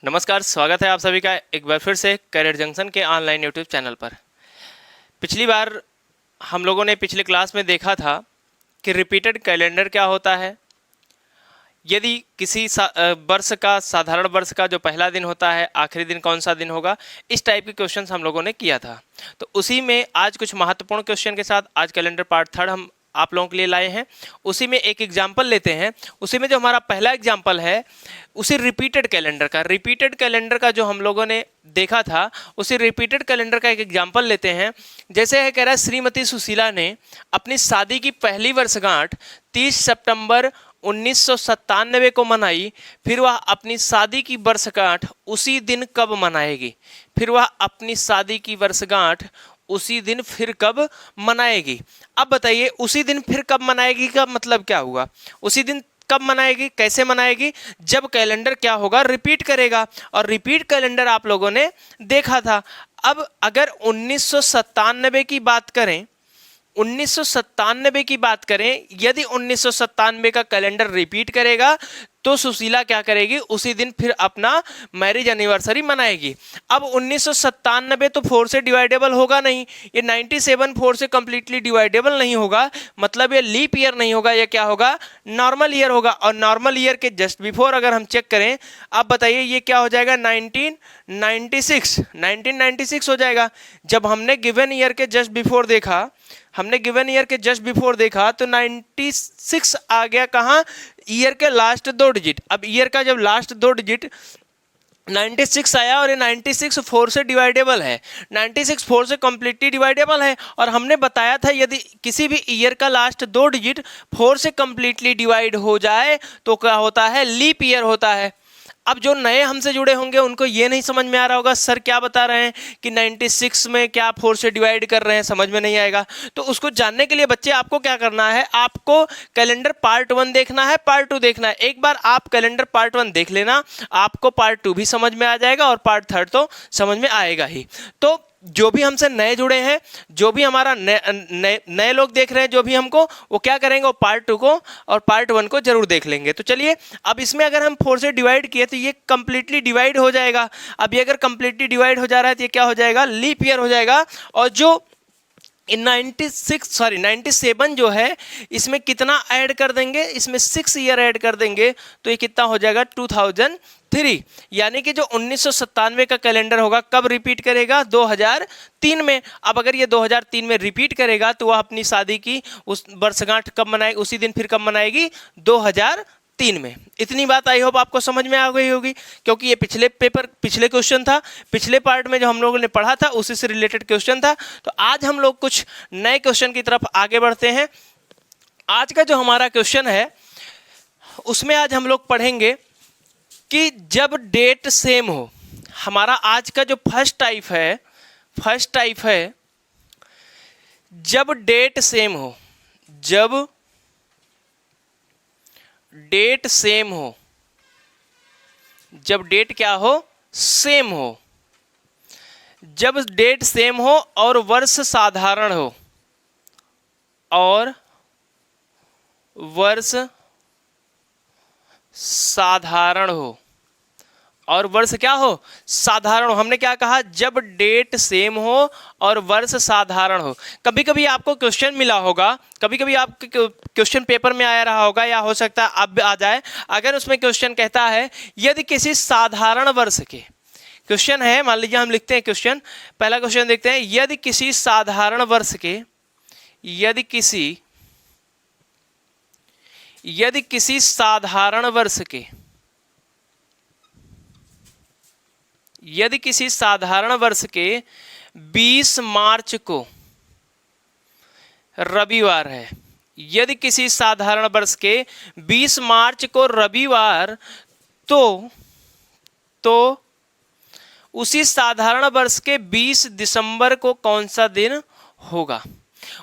नमस्कार, स्वागत है आप सभी का एक बार फिर से करियर जंक्शन के ऑनलाइन यूट्यूब चैनल पर। पिछली बार हम लोगों ने पिछले क्लास में देखा था कि रिपीटेड कैलेंडर क्या होता है। यदि किसी वर्ष का साधारण वर्ष का जो पहला दिन होता है, आखिरी दिन कौन सा दिन होगा, इस टाइप के क्वेश्चंस हम लोगों ने किया था। तो उसी में आज कुछ महत्वपूर्ण क्वेश्चन के साथ आज कैलेंडर पार्ट 3 हम आप लोगों के लिए लाए हैं। उसी में एक एग्जाम्पल लेते हैं। उसी में जो हमारा पहला एग्जाम्पल है उसी रिपीटेड कैलेंडर का जो हम लोगों ने देखा था, उसी रिपीटेड कैलेंडर का एक एग्जाम्पल लेते हैं। जैसे है, कह रहा है श्रीमती सुशीला ने अपनी शादी की पहली वर्षगांठ 30 सितंबर 1997 को मनाई। फिर वह अपनी शादी की वर्षगांठ उसी दिन कब मनाएगी? उसी दिन फिर कब मनाएगी? अब बताइए, उसी दिन फिर कब मनाएगी का मतलब क्या हुआ? उसी दिन कब मनाएगी, कैसे मनाएगी? जब कैलेंडर क्या होगा, रिपीट करेगा। और रिपीट कैलेंडर आप लोगों ने देखा था। अब अगर 1997 की बात करें, 1997 की बात करें, यदि 1997 का कैलेंडर रिपीट करेगा तो सुशीला क्या करेगी? उसी दिन फिर अपना मैरिज एनिवर्सरी मनाएगी। अब 1997 तो 4 से डिवाइडेबल होगा नहीं, ये 97 4 से कंप्लीटली डिवाइडेबल नहीं होगा, मतलब ये लीप ईयर नहीं होगा, ये क्या होगा? नॉर्मल ईयर होगा। और नॉर्मल ईयर के जस्ट बिफोर अगर हम चेक करें, अब बताइए ये क्या हो जाएगा? 1996 हो जाएगा। जब हमने गिवन ईयर के जस्ट बिफोर देखा, तो 96 आ गया कहाँ? ईयर के लास्ट 2 डिजिट। अब ईयर का जब लास्ट 2 डिजिट 96 आया और ये 96 4 से डिवाइडेबल है, 96 4 से कंप्लीटली डिवाइडेबल है। और हमने बताया था यदि किसी भी ईयर का लास्ट 2 डिजिट 4 से कंप्लीटली डिवाइड हो जाए तो क्या होता है? लीप ईयर होता है। अब जो नए हमसे जुड़े होंगे उनको ये नहीं समझ में आ रहा होगा, सर क्या बता रहे हैं कि 96 में क्या 4 से डिवाइड कर रहे हैं, समझ में नहीं आएगा। तो उसको जानने के लिए बच्चे आपको क्या करना है? आपको कैलेंडर पार्ट 1 देखना है, पार्ट 2 देखना है। एक बार आप कैलेंडर पार्ट 1 देख लेना, आपको पार्ट 2 भी समझ में आ जाएगा और पार्ट 3 तो समझ में आएगा ही। तो जो भी हमसे नए जुड़े हैं, जो भी हमारा नए लोग देख रहे हैं, जो भी हमको, वो क्या करेंगे? वो पार्ट 2 को और पार्ट 1 को जरूर देख लेंगे। तो चलिए, अब इसमें अगर हम 4 से डिवाइड किए तो ये कंप्लीटली डिवाइड हो जाएगा। अब ये अगर कंप्लीटली डिवाइड हो जा रहा है तो ये क्या हो जाएगा? लीप ईयर हो जाएगा। और जो 97 जो है, इसमें कितना ऐड कर देंगे? इसमें 6 ईयर ऐड कर देंगे तो ये कितना हो जाएगा? 2003। यानी कि जो 1997 का कैलेंडर होगा कब रिपीट करेगा? 2003 में। अब अगर ये 2003 में रिपीट करेगा तो वह अपनी शादी की उस वर्षगांठ कब मनाएगी? उसी दिन फिर कब मनाएगी? 2003 में। इतनी बात आई होप आपको समझ में आ गई होगी, क्योंकि ये पिछले क्वेश्चन था, पिछले पार्ट में जो हम लोगों ने पढ़ा था उसी से रिलेटेड क्वेश्चन था। तो आज हम लोग कुछ नए क्वेश्चन की तरफ आगे बढ़ते हैं। आज का जो हमारा क्वेश्चन है उसमें आज हम लोग पढ़ेंगे कि जब डेट सेम हो। हमारा आज का जो फर्स्ट टाइप है जब डेट सेम हो। जब डेट सेम हो, जब डेट क्या हो? सेम हो। जब डेट सेम हो और वर्ष साधारण हो, और वर्ष साधारण हो, और वर्ष क्या हो? साधारण हो। हमने क्या कहा? जब डेट सेम हो और वर्ष साधारण हो। कभी कभी आपको क्वेश्चन मिला होगा, कभी कभी आपके क्वेश्चन पेपर में आया रहा होगा, या हो सकता है अब आ जाए। अगर उसमें क्वेश्चन कहता है यदि किसी साधारण वर्ष के, क्वेश्चन है, मान लीजिए हम लिखते हैं क्वेश्चन, पहला क्वेश्चन देखते हैं। यदि किसी साधारण वर्ष के, यदि किसी साधारण वर्ष के, यदि किसी साधारण वर्ष के 20 मार्च को रविवार है, यदि किसी साधारण वर्ष के 20 मार्च को रविवार, तो उसी साधारण वर्ष के 20 दिसंबर को कौन सा दिन होगा?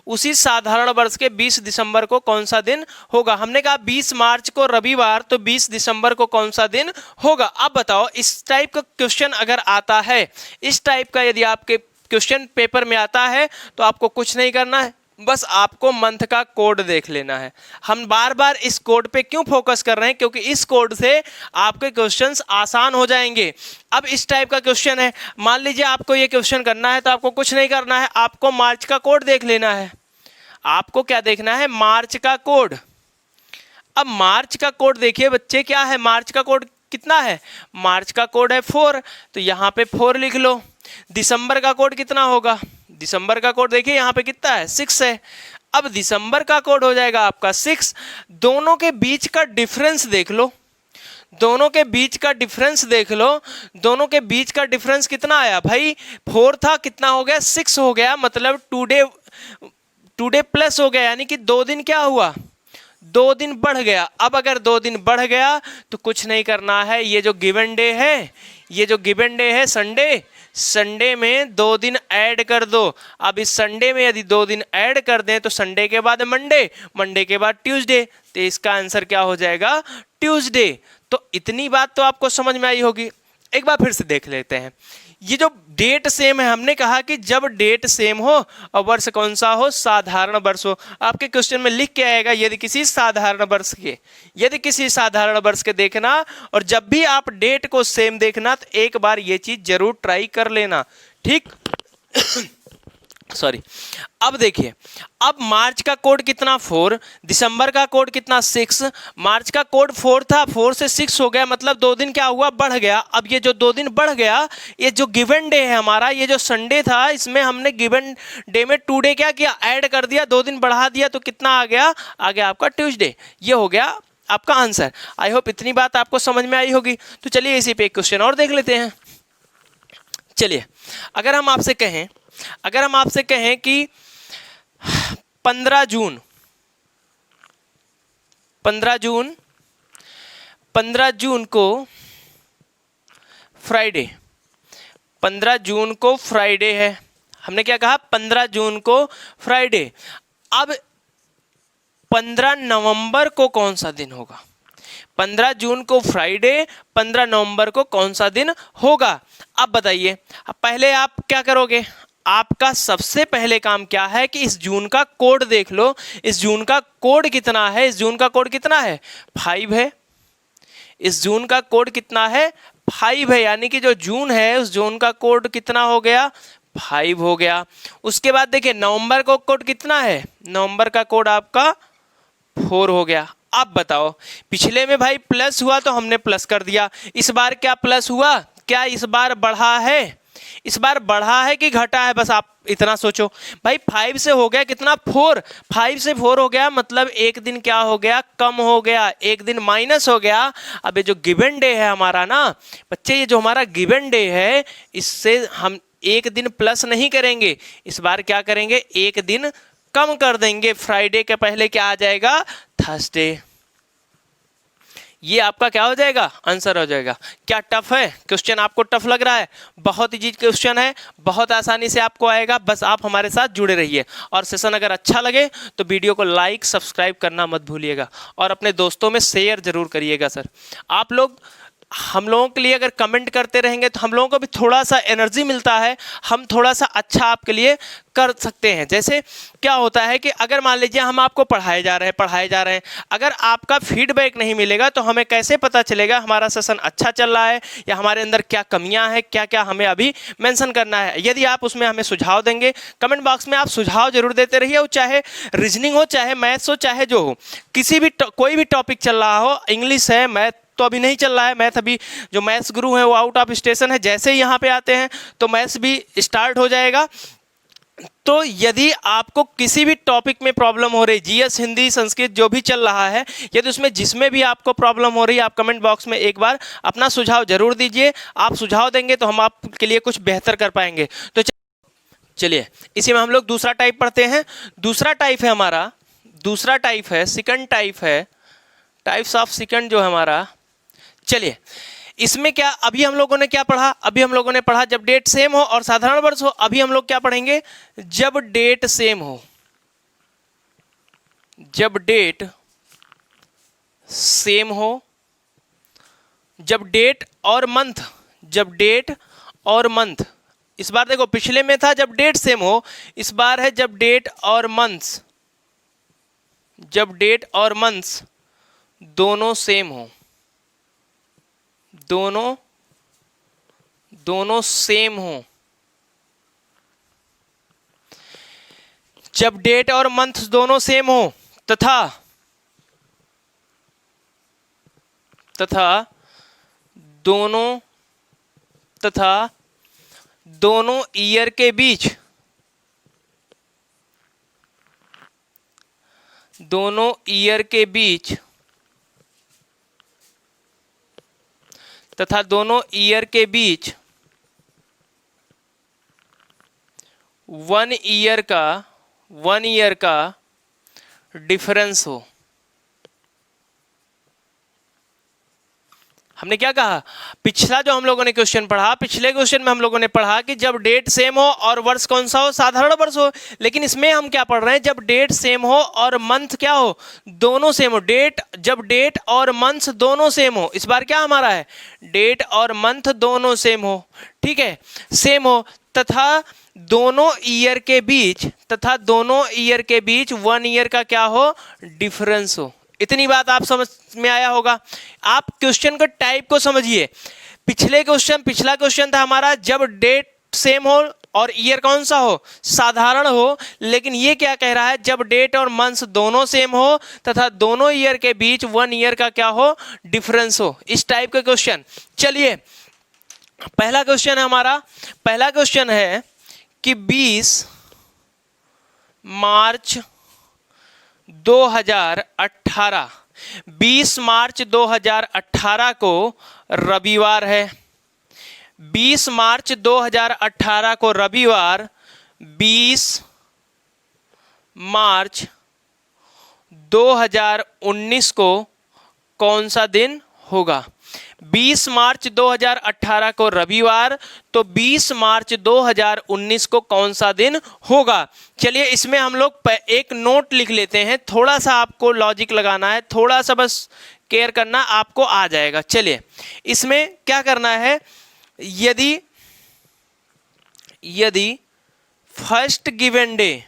उसी साधारण वर्ष के 20 दिसंबर को कौन सा दिन होगा? हमने कहा 20 मार्च को रविवार, तो 20 दिसंबर को कौन सा दिन होगा? अब बताओ, इस टाइप का क्वेश्चन अगर आता है, इस टाइप का यदि आपके क्वेश्चन पेपर में आता है तो आपको कुछ नहीं करना है, बस आपको मंथ का कोड देख लेना है। हम बार बार इस कोड पे क्यों फोकस कर रहे हैं, क्योंकि इस कोड से आपके क्वेश्चंस आसान हो जाएंगे। अब इस टाइप का क्वेश्चन है, मान लीजिए आपको ये क्वेश्चन करना है, तो आपको कुछ नहीं करना है, आपको मार्च का कोड देख लेना है। आपको क्या देखना है, मार्च का कोड। अब मार्च का कोड देखिए बच्चे, क्या है मार्च का कोड कितना है, मार्च का कोड है 4, तो यहाँ पे 4 लिख लो। दिसंबर का कोड कितना होगा, दिसंबर का कोड देखिए यहाँ पे कितना है, 6 है। अब दिसंबर का कोड हो जाएगा आपका 6। दोनों के बीच का डिफरेंस देख लो, दोनों के बीच का डिफरेंस देख लो, दोनों के बीच का डिफरेंस कितना आया भाई, 4 था, कितना हो गया 6 हो गया, मतलब 2 डे प्लस हो गया, यानी कि 2 दिन क्या हुआ, 2 दिन बढ़ गया। अब अगर 2 दिन बढ़ गया तो कुछ नहीं करना है, ये जो गिवन डे है, ये जो गिवन डे है संडे, संडे में 2 दिन ऐड कर दो। अब इस संडे में यदि 2 दिन ऐड कर दें तो संडे के बाद मंडे, मंडे के बाद ट्यूसडे, तो इसका आंसर क्या हो जाएगा, ट्यूसडे। तो इतनी बात तो आपको समझ में आई होगी। एक बार फिर से देख लेते हैं, ये जो डेट सेम है, हमने कहा कि जब डेट सेम हो और वर्ष कौन सा हो, साधारण वर्ष हो। आपके क्वेश्चन में लिख के आएगा यदि किसी साधारण वर्ष के, यदि किसी साधारण वर्ष के देखना, और जब भी आप डेट को सेम देखना तो एक बार ये चीज जरूर ट्राई कर लेना, ठीक। सॉरी। अब देखिए, अब मार्च का कोड कितना 4, दिसंबर का कोड कितना 6, मार्च का कोड 4 था, 4 से 6 हो गया, मतलब 2 दिन क्या हुआ, बढ़ गया। अब ये जो 2 दिन बढ़ गया, ये जो गिवन डे है हमारा, ये जो संडे था, इसमें हमने गिवन डे में 2 डे क्या किया, ऐड कर दिया, 2 दिन बढ़ा दिया, तो कितना आ गया, आ गया आपका ट्यूसडे। ये हो गया आपका आंसर। आई होप इतनी बात आपको समझ में आई होगी। तो चलिए इसी पे एक क्वेश्चन और देख लेते हैं। चलिए, अगर हम आपसे कहें, अगर हम आपसे कहें कि 15 जून 15 जून को फ्राइडे, 15 जून को फ्राइडे है, हमने क्या कहा, 15 जून को फ्राइडे। अब 15 नवंबर को कौन सा दिन होगा, 15 जून को फ्राइडे, 15 नवंबर को कौन सा दिन होगा। अब बताइए, अब पहले आप क्या करोगे, आपका सबसे पहले काम क्या है कि इस जून का कोड देख लो। इस जून का कोड कितना है, इस जून का कोड कितना है, 5 है। इस जून का कोड कितना है, 5 है, यानी कि जो जून है उस जून का कोड कितना हो गया, 5 हो गया। उसके बाद देखिए नवंबर का कोड कितना है, नवंबर का कोड आपका 4 हो गया। अब बताओ, पिछले में भाई प्लस हुआ तो हमने प्लस कर दिया, इस बार क्या प्लस हुआ, क्या इस बार बढ़ा है, इस बार बढ़ा है कि घटा है, बस आप इतना सोचो। भाई 5 से हो गया कितना, 4, 5 से 4 हो गया, मतलब एक दिन क्या हो गया, कम हो गया, एक दिन माइनस हो गया। अब ये जो गिवन डे है हमारा ना बच्चे, ये जो हमारा गिवन डे है, इससे हम एक दिन प्लस नहीं करेंगे, इस बार क्या करेंगे, एक दिन कम कर देंगे। फ्राइडे के पहले क्या आ जाएगा, थर्सडे। ये आपका क्या हो जाएगा, आंसर हो जाएगा। क्या टफ है क्वेश्चन, आपको टफ लग रहा है, बहुत इजी क्वेश्चन है, बहुत आसानी से आपको आएगा, बस आप हमारे साथ जुड़े रहिए। और सेशन अगर अच्छा लगे तो वीडियो को लाइक सब्सक्राइब करना मत भूलिएगा, और अपने दोस्तों में शेयर जरूर करिएगा। सर आप लोग हम लोगों के लिए अगर कमेंट करते रहेंगे तो हम लोगों को भी थोड़ा सा एनर्जी मिलता है, हम थोड़ा सा अच्छा आपके लिए कर सकते हैं। जैसे क्या होता है कि अगर मान लीजिए हम आपको पढ़ाए जा रहे हैं, अगर आपका फीडबैक नहीं मिलेगा तो हमें कैसे पता चलेगा हमारा सेशन अच्छा चल रहा है या हमारे अंदर क्या कमियां हैं, क्या क्या हमें अभी मेंशन करना है। यदि आप उसमें हमें सुझाव देंगे, कमेंट बॉक्स में आप सुझाव जरूर देते रहिए, वो चाहे रीजनिंग हो, चाहे मैथ्स हो, चाहे जो हो, किसी भी कोई भी टॉपिक चल रहा हो, इंग्लिश है, मैथ तो अभी नहीं चल रहा है, मैथ अभी जो मैथ्स गुरु है वो आउट ऑफ स्टेशन है, जैसे ही यहाँ पे आते हैं तो मैथ्स भी स्टार्ट हो जाएगा। तो यदि आपको किसी भी टॉपिक में प्रॉब्लम हो रही, जीएस, हिंदी, संस्कृत जो भी चल रहा है, यदि उसमें जिसमें भी आपको प्रॉब्लम हो रही है, आप कमेंट बॉक्स में एक बार अपना सुझाव जरूर दीजिए। आप सुझाव देंगे तो हम आपके लिए कुछ बेहतर कर पाएंगे। तो चलिए इसी में हम लोग दूसरा टाइप पढ़ते हैं। दूसरा टाइप है हमारा, दूसरा टाइप है सेकंड टाइप है, टाइप्स ऑफ सेकंड जो है हमारा। चलिए इसमें क्या, अभी हम लोगों ने क्या पढ़ा, अभी हम लोगों ने पढ़ा जब डेट सेम हो और साधारण वर्ष हो। अभी हम लोग क्या पढ़ेंगे, जब डेट सेम हो, जब डेट सेम हो, जब डेट और मंथ, जब डेट और मंथ इस बार देखो पिछले में था जब डेट सेम हो, इस बार है जब डेट और मंथ्स, जब डेट और मंथ्स दोनों सेम हो, दोनों सेम हो। जब डेट और मंथ दोनों सेम हो तथा दोनों ईयर के बीच, दोनों ईयर के बीच तथा दोनों ईयर के बीच 1 ईयर का डिफरेंस हो। हमने क्या कहा, पिछला जो हम लोगों ने क्वेश्चन पढ़ा, पिछले क्वेश्चन में हम लोगों ने पढ़ा कि जब डेट सेम हो और वर्ष कौन सा हो, साधारण वर्ष हो। लेकिन इसमें हम क्या पढ़ रहे हैं, जब डेट सेम हो और मंथ क्या हो, दोनों सेम हो। जब डेट और मंथ दोनों सेम हो, इस बार क्या हमारा है, डेट और मंथ दोनों सेम हो, ठीक है, सेम हो, तथा दोनों ईयर के बीच 1 ईयर का क्या हो, डिफरेंस हो। इतनी बात आप समझ में आया होगा। आप क्वेश्चन का टाइप को समझिए। पिछला क्वेश्चन था हमारा जब डेट सेम हो और ईयर कौन सा हो, साधारण हो। लेकिन ये क्या कह रहा है, जब डेट और मंथ दोनों सेम हो तथा दोनों ईयर के बीच 1 ईयर का क्या हो, डिफरेंस हो। इस टाइप का क्वेश्चन। चलिए पहला क्वेश्चन है हमारा, पहला क्वेश्चन है कि 20 मार्च 2018 को रविवार है। 20 मार्च 2018 को रविवार 20 मार्च 2019 को कौन सा दिन होगा। 20 मार्च 2018 को रविवार, तो 20 मार्च 2019 को कौन सा दिन होगा। चलिए इसमें हम लोग एक नोट लिख लेते हैं, थोड़ा सा आपको लॉजिक लगाना है, थोड़ा सा बस केयर करना, आपको आ जाएगा। चलिए इसमें क्या करना है, यदि first given year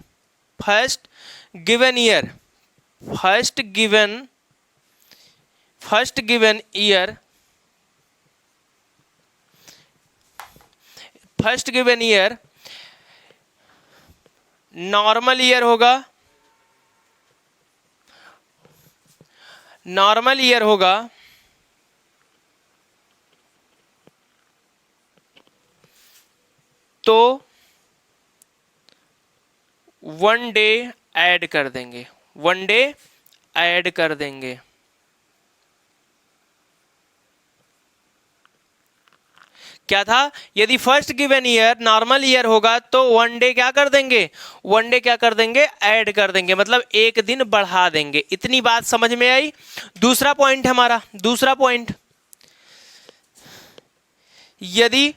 normal year होगा तो 1 डे ऐड कर देंगे, क्या था, यदि first given year normal year होगा तो 1 डे क्या कर देंगे, ऐड कर देंगे, मतलब एक दिन बढ़ा देंगे। इतनी बात समझ में आई। दूसरा पॉइंट हमारा, यदि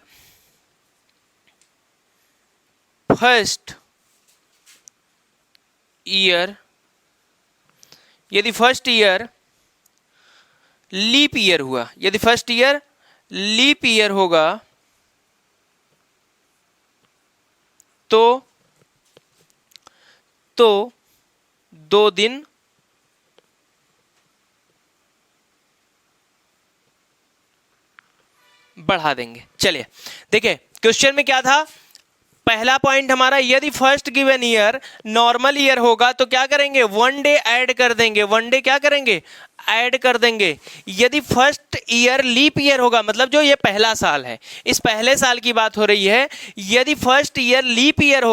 फर्स्ट ईयर लीप ईयर होगा तो 2 दिन बढ़ा देंगे। चलिए देखिए क्वेश्चन में क्या था, पहला पॉइंट हमारा, यदि first given year normal year होगा तो क्या करेंगे, 1 डे ऐड कर देंगे, 1 डे क्या करेंगे, ऐड कर देंगे। यदि फर्स्ट ईयर लीप ईयर होगा, मतलब जो ये पहला साल है, इस पहले साल की बात हो रही है, यदि फर्स्ट ईयर लीप ईयर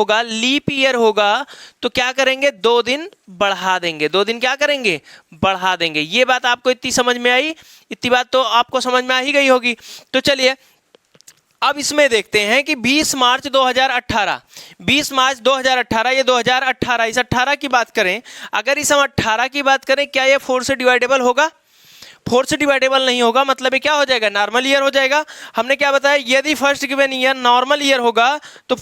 होगा तो क्या करेंगे, 2 दिन बढ़ा देंगे, 2 दिन क्या करेंगे, बढ़ा देंगे। ये बात आपको इतनी समझ में आई, इतनी बात तो आपको समझ में आ ही गई होगी। तो चलिए अब इसमें देखते हैं कि 20 मार्च 2018, ये 2018, इस 18 की बात करें, अगर इस हम 18 की बात करें, क्या ये 4 से डिवाइडेबल होगा, 4 से डिवाइडेबल नहीं होगा, मतलब ये क्या हो जाएगा, नॉर्मल ईयर हो जाएगा। हमने क्या बताया, यदि first given year normal year होगा तो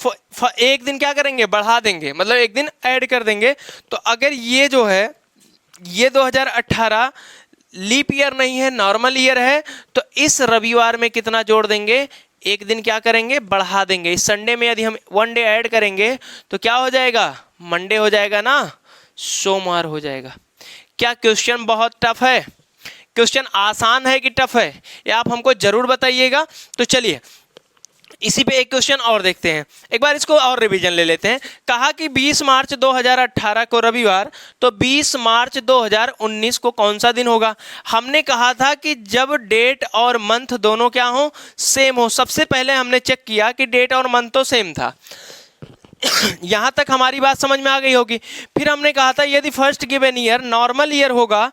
एक दिन क्या करेंगे, बढ़ा देंगे, मतलब एक दिन ऐड कर देंगे। तो अगर ये जो है ये 2018 लीप ईयर नहीं है, नॉर्मल ईयर है, तो इस रविवार में कितना जोड़ देंगे, एक दिन क्या करेंगे, बढ़ा देंगे। इस संडे में यदि हम 1 डे ऐड करेंगे तो क्या हो जाएगा, मंडे हो जाएगा ना, सोमवार हो जाएगा। क्या क्वेश्चन बहुत टफ है? क्वेश्चन आसान है कि टफ है, ये आप हमको जरूर बताइएगा। तो चलिए इसी पे एक क्वेश्चन और देखते हैं, एक बार इसको और रिवीजन ले लेते हैं। कहा कि 20 मार्च 2018 को रविवार, तो 20 मार्च 2019 को कौन सा दिन होगा? हमने कहा था कि जब डेट और मंथ दोनों क्या हो, सेम हो। सबसे पहले हमने चेक किया कि डेट और मंथ तो सेम था। यहां तक हमारी बात समझ में आ गई होगी। फिर हमने कहा था यदि first given year normal year होगा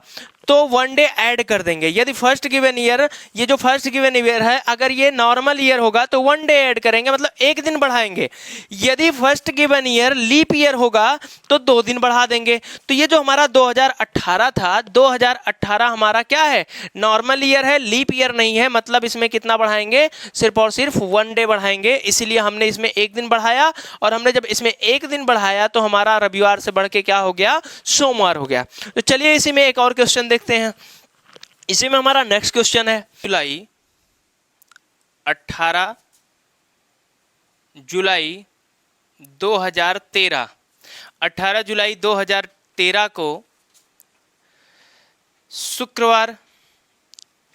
तो 1 डे ऐड कर देंगे। यदि फर्स्ट गिवन ईयर, ये जो फर्स्ट गिवन ईयर है, अगर ये नॉर्मल ईयर होगा तो 1 डे ऐड करेंगे, मतलब एक दिन बढ़ाएंगे। यदि first given year leap year होगा तो 2 दिन बढ़ा देंगे। तो ये जो हमारा 2018 था, 2018 हमारा क्या है, नॉर्मल ईयर है, लीप ईयर नहीं है, मतलब इसमें कितना बढ़ाएंगे, सिर्फ और सिर्फ 1 डे बढ़ाएंगे। इसीलिए हमने इसमें एक दिन बढ़ाया, और हमने जब इसमें एक दिन बढ़ाया तो हमारा रविवार से बढ़ के क्या हो गया, सोमवार हो गया। तो चलिए इसी में एक और क्वेश्चन देखते हैं। इसी में हमारा नेक्स्ट क्वेश्चन है, जुलाई 18 जुलाई 2013, 18 जुलाई 2013 को शुक्रवार,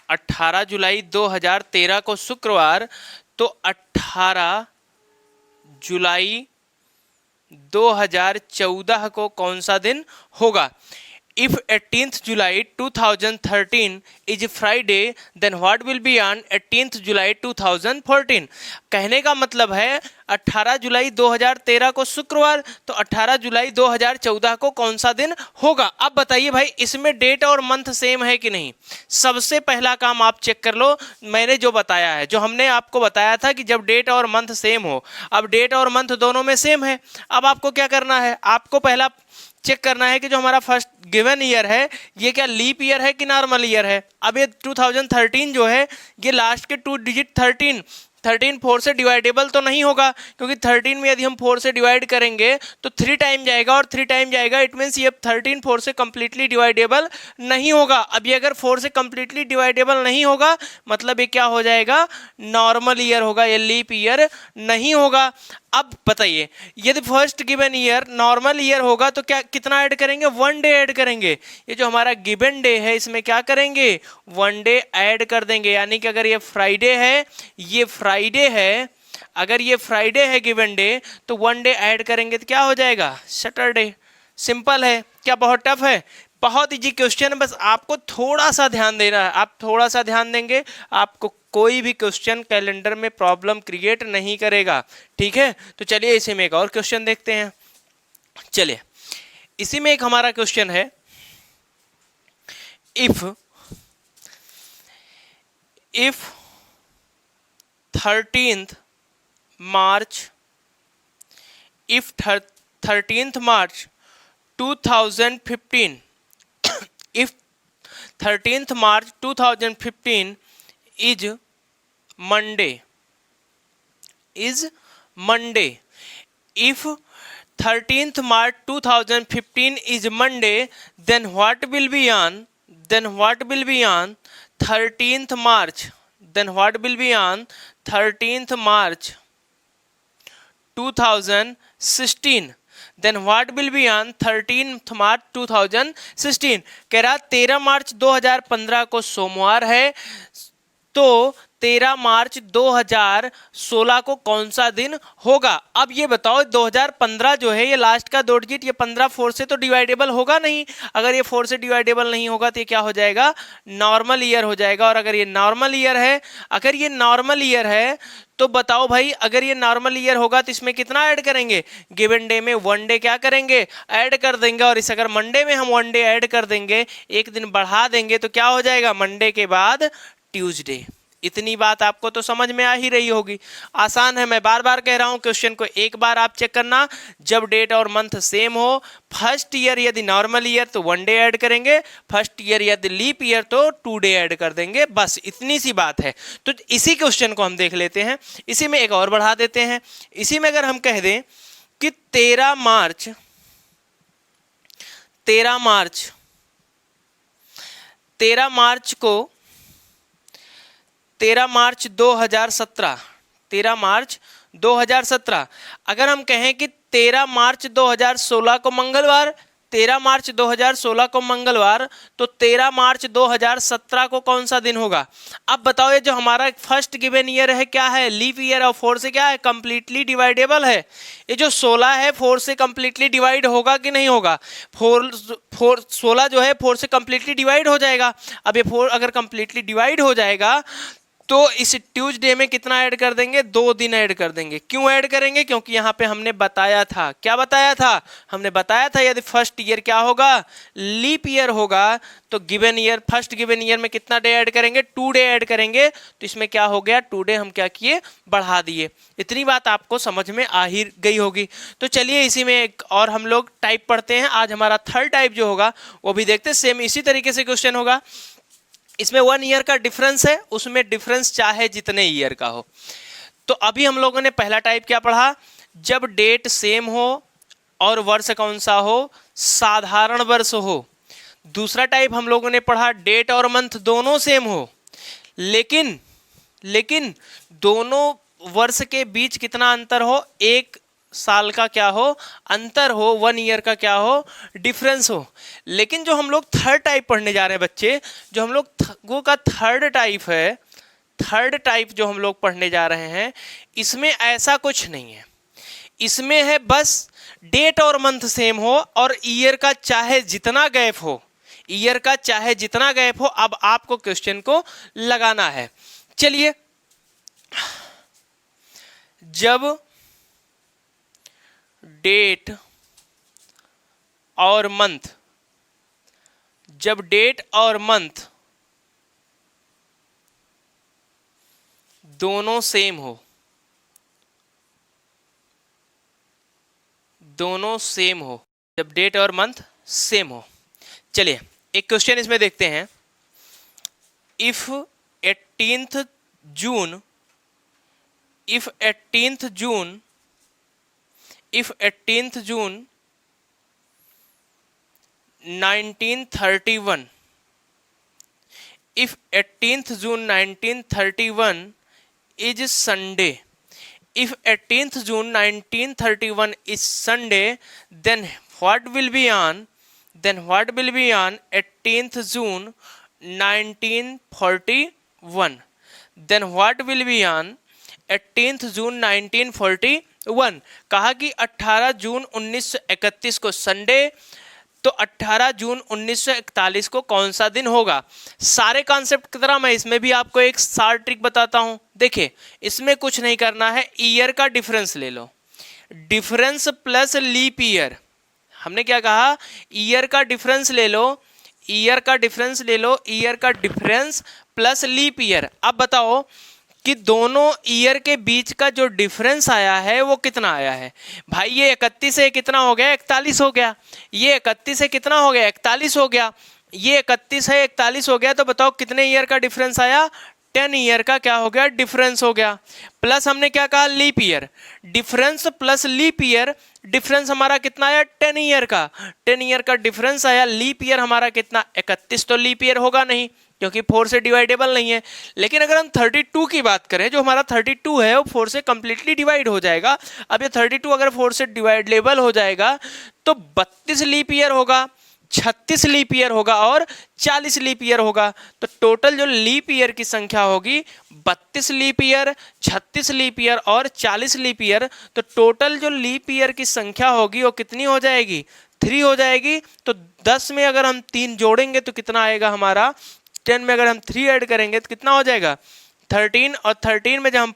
18 जुलाई 2013 को शुक्रवार, तो 18 जुलाई 2014 को कौन सा दिन होगा? If 18th July 2013 is Friday, then what will be on 18th July 2014? कहने का मतलब है 18 जुलाई 2013 को शुक्रवार, तो 18 जुलाई 2014 को कौन सा दिन होगा? अब बताइए भाई, इसमें डेट और मंथ सेम है कि नहीं? सबसे पहला काम आप चेक कर लो, मैंने जो बताया है, जो हमने आपको बताया था कि जब डेट और मंथ सेम हो। अब डेट और मंथ दोनों में सेम है। अब आपको क्या करना है, आपको पहला चेक करना है कि जो हमारा फर्स्ट गिवन ईयर है ये क्या लीप ईयर है कि नॉर्मल ईयर है। अब ये 2013 जो है, ये लास्ट के 2 डिजिट 13 4 से डिवाइडेबल तो नहीं होगा, क्योंकि 13 में यदि हम 4 से डिवाइड करेंगे तो 3 टाइम जाएगा, और 3 टाइम जाएगा, इट मीन्स ये 13 4 से कंप्लीटली डिवाइडेबल नहीं होगा। अब ये अगर 4 से कंप्लीटली डिवाइडेबल नहीं होगा, मतलब ये क्या हो जाएगा, नॉर्मल ईयर होगा, ये लीप ईयर नहीं होगा। अब बताइए, यदि first given year normal year होगा तो क्या कितना ऐड करेंगे, 1 डे ऐड करेंगे। ये जो हमारा गिवन डे है इसमें क्या करेंगे, 1 डे ऐड कर देंगे। यानी कि अगर ये फ्राइडे है, ये फ्राइडे है, अगर ये फ्राइडे है गिवन डे, तो 1 डे ऐड करेंगे तो क्या हो जाएगा, सैटरडे। सिंपल है, क्या बहुत टफ है? बहुत इजी क्वेश्चन है, बस आपको थोड़ा सा ध्यान देना है। आप थोड़ा सा ध्यान देंगे, आपको कोई भी क्वेश्चन कैलेंडर में प्रॉब्लम क्रिएट नहीं करेगा। ठीक है, तो चलिए इसी में एक और क्वेश्चन देखते हैं। चलिए इसी में एक हमारा क्वेश्चन है, if 13th March 2015 if 13th March 2015 is Monday, if 13th March 2015 is Monday, then what will be on 13th March, 13th March 2016, then what will be on 13th March 2016? कह रहा 13 मार्च 2015 को सोमवार है, तो 13 मार्च 2016 को कौन सा दिन होगा? अब ये बताओ, 2015 जो है ये लास्ट का 2 डिजिट, ये 15 4 से तो डिवाइडेबल होगा नहीं। अगर ये 4 से डिवाइडेबल नहीं होगा तो ये क्या हो जाएगा, नॉर्मल ईयर हो जाएगा। और अगर ये नॉर्मल ईयर है, तो बताओ भाई, अगर ये नॉर्मल ईयर होगा तो इसमें कितना ऐड करेंगे, गिवन डे में 1 डे क्या करेंगे, ऐड कर देंगे। और इस अगर मंडे में हम 1 डे ऐड कर देंगे, एक दिन बढ़ा देंगे, तो क्या हो जाएगा, मंडे के बाद ट्यूसडे। इतनी बात आपको तो समझ में आ ही रही होगी। आसान है, मैं बार बार कह रहा हूं, क्वेश्चन को एक बार आप चेक करना। जब डेट और मंथ सेम हो, फर्स्ट ईयर यदि नॉर्मल ईयर तो 1 डे ऐड करेंगे, फर्स्ट ईयर यदि लीप ईयर तो 2 डे ऐड कर देंगे, बस इतनी सी बात है। तो इसी क्वेश्चन को हम देख लेते हैं। इसी में एक और बढ़ा देते हैं। इसी में अगर हम कह दें कि 13 मार्च 2017, 13 मार्च 2017। अगर हम कहें कि 13 मार्च 2016 को मंगलवार, 13 मार्च 2016 को मंगलवार, तो 13 मार्च 2017 को कौन सा दिन होगा? अब बताओ, ये जो हमारा फर्स्ट गिवन ईयर है क्या है? Leap year. और 4 से क्या है? कंप्लीटली डिवाइडेबल है। ये जो 16 है 4 से कंप्लीटली डिवाइड होगा कि नहीं होगा? 16 जो है 4 से कंप्लीटली डिवाइड हो जाएगा। अब ये 4 अगर कंप्लीटली डिवाइड हो जाएगा तो इस ट्यूसडे में कितना ऐड कर देंगे? 2 दिन ऐड कर देंगे। क्यों ऐड करेंगे? क्योंकि यहाँ पे हमने बताया था, क्या बताया था? हमने बताया था यदि फर्स्ट ईयर क्या होगा? लीप ईयर होगा, तो given year, first given year में कितना डे ऐड करेंगे? 2 डे ऐड करेंगे। तो इसमें क्या हो गया? 2 डे हम क्या किए? बढ़ा दिए। इतनी बात आपको समझ में आ ही गई होगी। तो चलिए इसी में एक और हम लोग टाइप पढ़ते हैं। आज हमारा थर्ड टाइप जो होगा वो भी देखते हैं। सेम इसी तरीके से क्वेश्चन होगा। इसमें 1 ईयर का डिफरेंस है, उसमें डिफरेंस चाहे जितने ईयर का हो। तो अभी हम लोगों ने पहला टाइप क्या पढ़ा? जब डेट सेम हो और वर्ष कौन सा हो? साधारण वर्ष हो। दूसरा टाइप हम लोगों ने पढ़ा डेट और मंथ दोनों सेम हो, लेकिन दोनों वर्ष के बीच कितना अंतर हो? 1 साल का क्या हो? अंतर हो। 1 ईयर का क्या हो? डिफरेंस हो। लेकिन जो हम लोग थर्ड टाइप पढ़ने जा रहे हैं बच्चे, जो हम लोग का थर्ड टाइप है, थर्ड टाइप जो हम लोग पढ़ने जा रहे हैं, इसमें ऐसा कुछ नहीं है। इसमें है बस डेट और मंथ सेम हो और ईयर का चाहे जितना गैप हो, ईयर का चाहे जितना गैप हो। अब आपको क्वेश्चन को लगाना है। चलिए, जब डेट और मंथ, जब डेट और मंथ दोनों सेम हो, दोनों सेम हो, जब डेट और मंथ सेम हो। चलिए एक क्वेश्चन इसमें देखते हैं। If 18th June, if 18th June 1931, if 18th June 1931 is Sunday, if 18th June 1931 is Sunday, then what will be on 18th June 1941? Then what will be on 18th जून 1941? कहा कि 18 जून 1931 को Sunday, तो 18 जून 1941 को कौन सा दिन होगा? सारे कॉन्सेप्ट की तरह मैं इसमें भी आपको एक सार ट्रिक बताता हूं। देखिए, इसमें कुछ नहीं करना है, ईयर का डिफरेंस ले लो, डिफरेंस प्लस लीप ईयर। हमने क्या कहा? ईयर का डिफरेंस ले लो, ईयर का डिफरेंस ले लो, ईयर का डिफरेंस प्लस लीप ईयर। अब बताओ कि दोनों ईयर के बीच का जो डिफरेंस आया है वो कितना आया है? भाई ये 31 से कितना हो गया? 41 हो गया। ये 31 से कितना हो गया? 41 हो गया। ये 31 है 41 हो गया। तो बताओ कितने ईयर का डिफरेंस आया? 10 ईयर का क्या हो गया? डिफरेंस हो गया। प्लस हमने क्या कहा? Leap year. Difference plus leap year, difference हमारा कितना आया? 10 ईयर का। 10 ईयर का डिफरेंस आया। लीप ईयर हमारा कितना? 31 तो लीप ईयर होगा नहीं क्योंकि 4 से डिवाइडेबल नहीं है। लेकिन अगर हम 32 की बात करें, जो हमारा 32 है वो 4 से कंप्लीटली डिवाइड हो जाएगा। अब ये 32 अगर 4 से डिवाइडेबल हो जाएगा तो 32 लीप ईयर होगा, 36 लीप ईयर होगा और 40 लीप ईयर होगा। तो टोटल जो लीप ईयर की संख्या होगी 32 लीप ईयर, 36 लीप ईयर और 40 लीप ईयर। तो टोटल जो लीप ईयर की संख्या होगी वो कितनी हो जाएगी? 3 हो जाएगी। तो 10 में अगर हम 3 जोड़ेंगे तो कितना आएगा हमारा? 10 में अगर हम 3 ऐड करेंगे तो कितना हो जाएगा? 13। और 13 में जब हम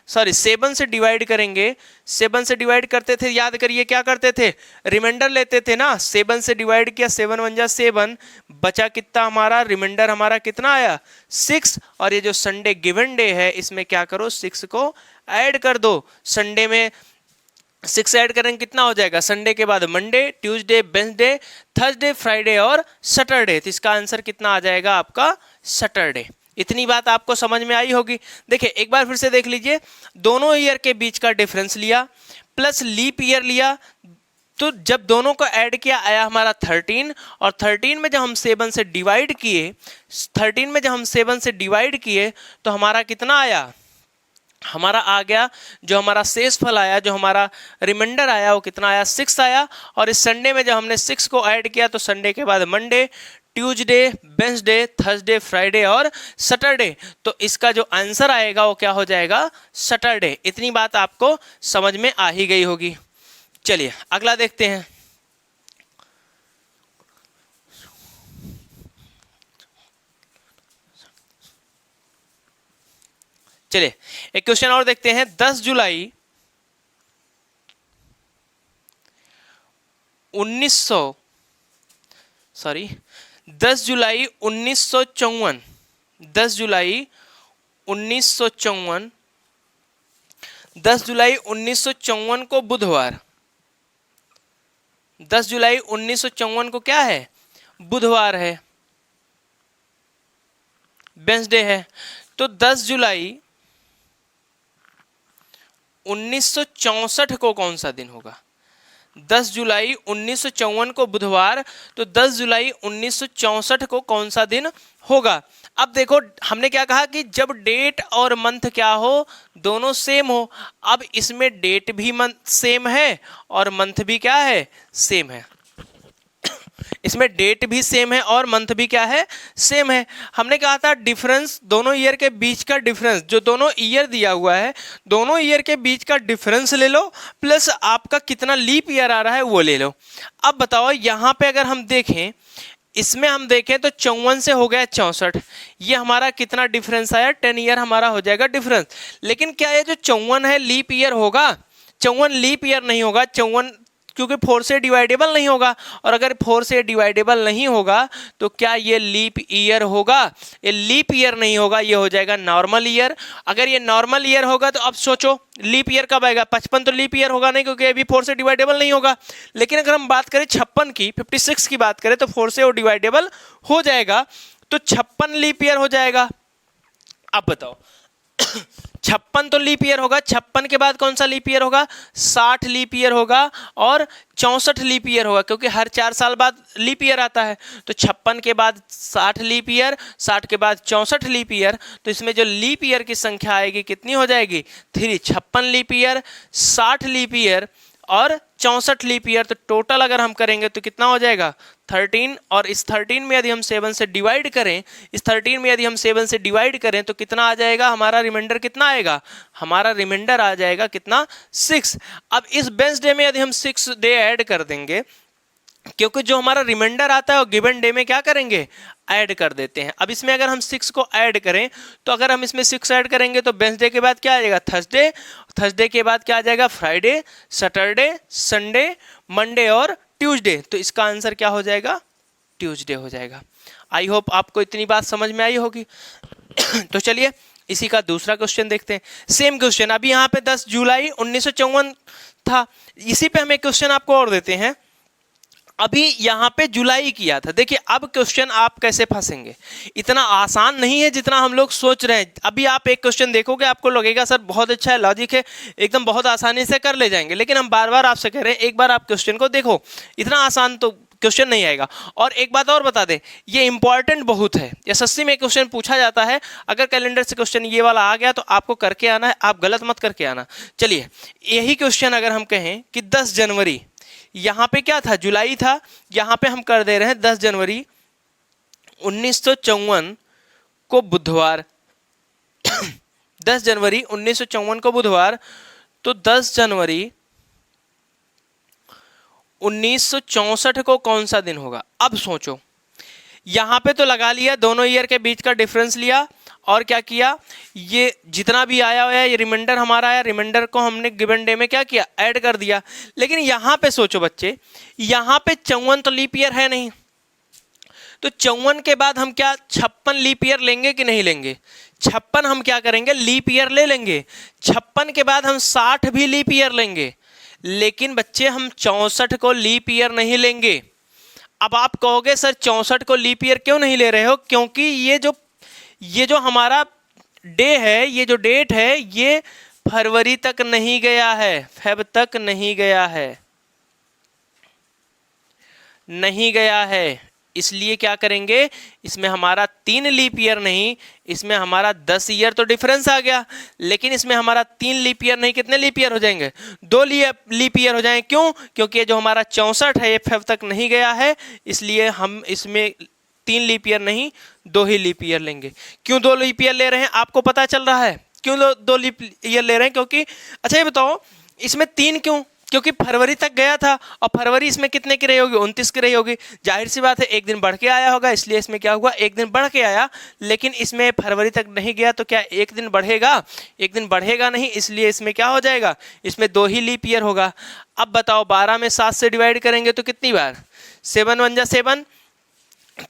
7 से डिवाइड करेंगे, 7 से डिवाइड करते थे, याद करिए क्या करते थे? रिमाइंडर लेते थे ना। 7 से डिवाइड किया, 7 1 जा 7, बचा कितना हमारा? रिमाइंडर हमारा कितना आया? 6। और ये जो संडे गिवन डे है इसमें क्या करो? 6 को ऐड कर दो। संडे में 6 ऐड करेंगे कितना हो जाएगा? संडे के बाद Monday, Tuesday, Wednesday, Thursday, Friday और सैटरडे। तो इसका आंसर कितना आ जाएगा आपका? सैटरडे। इतनी बात आपको समझ में आई होगी। देखिए एक बार फिर से देख लीजिए, दोनों ईयर के बीच का डिफरेंस लिया प्लस लीप ईयर लिया, तो जब दोनों को ऐड किया आया हमारा 13। और 13 में जब हम 7 से डिवाइड किए, 13 में जब हम 7 से डिवाइड किए तो हमारा कितना आया? हमारा आ गया, जो हमारा शेष फल आया, जो हमारा रिमाइंडर आया वो कितना आया, 6 आया। और इस संडे में जब हमने 6 को ऐड किया तो संडे के बाद Monday, Tuesday, Wednesday, Thursday, Friday और सैटरडे, तो इसका जो आंसर आएगा वो क्या हो जाएगा, सैटरडे। इतनी बात आपको समझ में आ ही गई होगी। चलिए अगला देखते हैं। चलिए एक क्वेश्चन और देखते हैं। 10 जुलाई 1954, 10 जुलाई 1954, 10 जुलाई 1954 को बुधवार, 10 जुलाई 1954 को क्या है, बुधवार है, वेडनेसडे है। तो 10 जुलाई 1964 को कौन सा दिन होगा, 10 जुलाई 1954 को बुधवार, तो 10 जुलाई 1964 को कौन सा दिन होगा। अब देखो हमने क्या कहा कि जब डेट और मंथ क्या हो, दोनों सेम हो। अब इसमें डेट भी मंथ सेम है और मंथ भी क्या है, सेम है। इसमें डेट भी सेम है और मंथ भी क्या है, सेम है। हमने कहा था डिफरेंस, दोनों ईयर के बीच का डिफरेंस, जो दोनों ईयर दिया हुआ है, दोनों ईयर के बीच का डिफरेंस ले लो, प्लस आपका कितना लीप ईयर आ रहा है वो ले लो। अब बताओ यहाँ पे अगर हम देखें, इसमें हम देखें तो 54 से हो गया 64, ये हमारा कितना डिफरेंस आया, 10 ईयर हमारा हो जाएगा डिफरेंस। लेकिन क्या ये जो 54 है लीप ईयर होगा, 54 लीप ईयर नहीं होगा, 54 क्योंकि 4 से डिवाइडेबल नहीं होगा। और अगर 4 से डिवाइडेबल नहीं होगा तो क्या ये लीप ईयर होगा, ये लीप ईयर नहीं होगा, ये हो जाएगा नॉर्मल ईयर। अगर ये नॉर्मल ईयर होगा तो अब सोचो लीप ईयर कब आएगा, 55 तो लीप ईयर होगा नहीं क्योंकि अभी 4 से डिवाइडेबल नहीं होगा। लेकिन अगर हम बात करें 56 की, 56 की बात करें तो 4 से वो डिवाइडेबल हो जाएगा, तो 56 लीप ईयर हो जाएगा। अब बताओ 56 तो लीप ईयर होगा, 56 के बाद कौन सा लीप ईयर होगा, 60 लीप ईयर होगा और 64 लीप ईयर होगा, क्योंकि हर 4 साल बाद लीप ईयर आता है। तो 56 के बाद 60 लीप ईयर, 60 के बाद 64 लीप ईयर, तो इसमें जो लीप ईयर की संख्या आएगी कितनी हो जाएगी, 3। 56 लीप ईयर, 60 लीप ईयर और 64 लीप ईयर, तो टोटल अगर हम करेंगे तो कितना हो जाएगा, 13। और इस 13 में यदि हम 7 से डिवाइड करें, इस 13 में यदि हम 7 से डिवाइड करें तो कितना आ जाएगा, हमारा रिमाइंडर कितना आएगा, हमारा रिमाइंडर आ जाएगा कितना, 6। अब इस वेडनेसडे में यदि हम 6 डे ऐड कर देंगे, क्योंकि जो हमारा रिमाइंडर आता है वो गिवन डे में क्या करेंगे, ऐड कर देते हैं। अब इसमें अगर हम 6 को ऐड करें तो अगर हम इसमें 6 ऐड करेंगे तो वेडनेसडे के बाद क्या आ जाएगा, थर्सडे, थर्सडे के बाद क्या आ जाएगा, फ्राइडे, सैटरडे, संडे, मंडे और ट्यूसडे, तो इसका आंसर क्या हो जाएगा, ट्यूसडे हो जाएगा। आई होप आपको इतनी बात समझ में आई होगी। तो चलिए इसी का दूसरा क्वेश्चन देखते हैं। सेम क्वेश्चन, अभी यहाँ पे 10 जुलाई 1954 था, इसी पे हम एक क्वेश्चन आपको और देते हैं। अभी यहाँ पे जुलाई किया था, देखिए अब क्वेश्चन आप कैसे फंसेंगे, इतना आसान नहीं है जितना हम लोग सोच रहे हैं। अभी आप एक क्वेश्चन देखोगे आपको लगेगा सर बहुत अच्छा है, लॉजिक है, एकदम बहुत आसानी से कर ले जाएंगे, लेकिन हम बार बार आपसे कह रहे हैं एक बार आप क्वेश्चन को देखो, इतना आसान तो क्वेश्चन नहीं आएगा। और एक बात और बता दें, ये इंपॉर्टेंट बहुत है, एसएससी में क्वेश्चन पूछा जाता है, अगर कैलेंडर से क्वेश्चन ये वाला आ गया तो आपको करके आना है, आप गलत मत करके आना। चलिए यही क्वेश्चन अगर हम कहें कि 10 जनवरी, यहाँ पे क्या था, जुलाई था, यहाँ पे हम कर दे रहे हैं 10 जनवरी 1954 को बुधवार, 10 जनवरी 1954 को बुधवार, तो 10 जनवरी 1964 को कौन सा दिन होगा। अब सोचो, यहाँ पे तो लगा लिया, दोनों ईयर के बीच का डिफरेंस लिया और क्या किया, ये जितना भी आया हुआ है ये रिमाइंडर हमारा आया, रिमाइंडर को हमने गिवन डे में क्या किया, ऐड कर दिया। लेकिन यहाँ पे सोचो बच्चे, यहाँ पे 54 तो लीप ईयर है नहीं, तो 54 के बाद हम क्या 56 लीप ईयर लेंगे कि नहीं लेंगे, 56 हम क्या करेंगे, लीप ईयर ले लेंगे। 56 के बाद हम 60 भी लीप ईयर लेंगे, लेकिन बच्चे हम 64 को लीप ईयर नहीं लेंगे। अब आप कहोगे सर 64 को लीप ईयर क्यों नहीं ले रहे हो, क्योंकि ये जो हमारा डे है, ये जो डेट है, ये फरवरी तक नहीं गया है, फेब तक नहीं गया है, नहीं गया है, इसलिए क्या करेंगे, इसमें हमारा 3 लीप ईयर नहीं, इसमें हमारा 10 ईयर तो डिफरेंस आ गया, लेकिन इसमें हमारा 3 लीप ईयर नहीं, कितने लीप ईयर हो जाएंगे, 2 लीप ईयर हो जाएंगे। क्यों? क्योंकि ये जो हमारा 64 है ये फेब तक नहीं गया है, इसलिए हम इसमें 3 लीप ईयर नहीं 2 ही लीप ईयर लेंगे। क्यों 2 लीप ईयर ले रहे हैं, आपको पता चल रहा है क्यों 2 लीप ईयर ले रहे हैं? क्योंकि अच्छा ये बताओ, इसमें 3 क्यों? क्योंकि फरवरी तक गया था और फरवरी इसमें कितने की रही होगी, 29 की रही होगी। जाहिर सी बात है एक दिन बढ़ के आया होगा, इसलिए इसमें क्या हुआ, एक दिन बढ़ के आया, लेकिन इसमें फरवरी तक नहीं गया तो क्या एक दिन बढ़ेगा? एक दिन बढ़ेगा नहीं, इसलिए इसमें क्या हो जाएगा, इसमें 2 ही लीप ईयर होगा। अब बताओ 12 में 7 से डिवाइड करेंगे तो कितनी बार, 7 1 जा 7,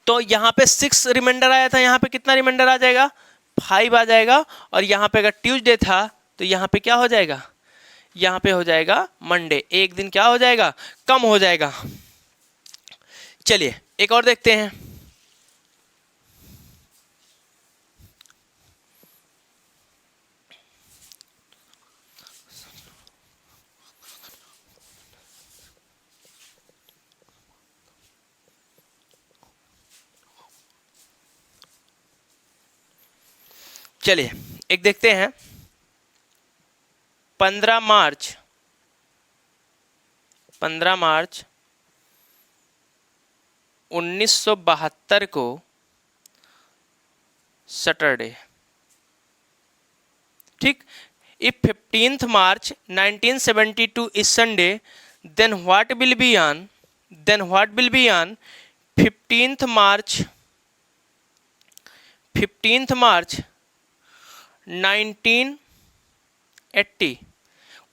तो यहाँ पे 6 रिमाइंडर आया था, यहाँ पे कितना रिमाइंडर आ जाएगा, 5 आ जाएगा। और यहाँ पे अगर ट्यूसडे था तो यहाँ पे क्या हो जाएगा, यहाँ पे हो जाएगा मंडे, एक दिन क्या हो जाएगा, कम हो जाएगा। चलिए एक और देखते हैं। चलिए एक देखते हैं। 15 मार्च 1972 को सैटरडे, ठीक। If 15th March 1972 is Sunday, then what will be on 15th March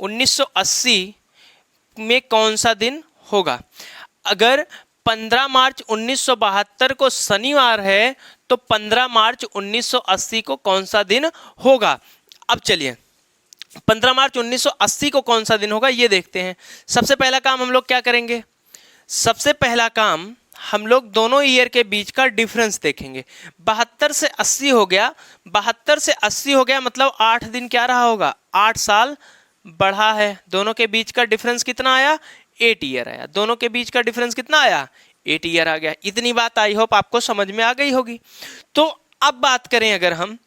1980 में कौन सा दिन होगा? अगर 15 मार्च 1972 को शनिवार है तो 15 मार्च 1980 को कौन सा दिन होगा? अब चलिए 15 मार्च 1980 को कौन सा दिन होगा ये देखते हैं। सबसे पहला काम हम लोग क्या करेंगे, सबसे पहला काम हम लोग दोनों ईयर के बीच का डिफरेंस देखेंगे। 72 से 80 हो गया, 72 से 80 हो गया मतलब 8 दिन क्या रहा होगा, 8 साल बढ़ा है। दोनों के बीच का डिफरेंस कितना आया, 8 ईयर आया। दोनों के बीच का डिफरेंस कितना आया, 8 ईयर आ गया। इतनी बात आई होप आपको समझ में आ गई होगी। तो अब बात करें अगर हम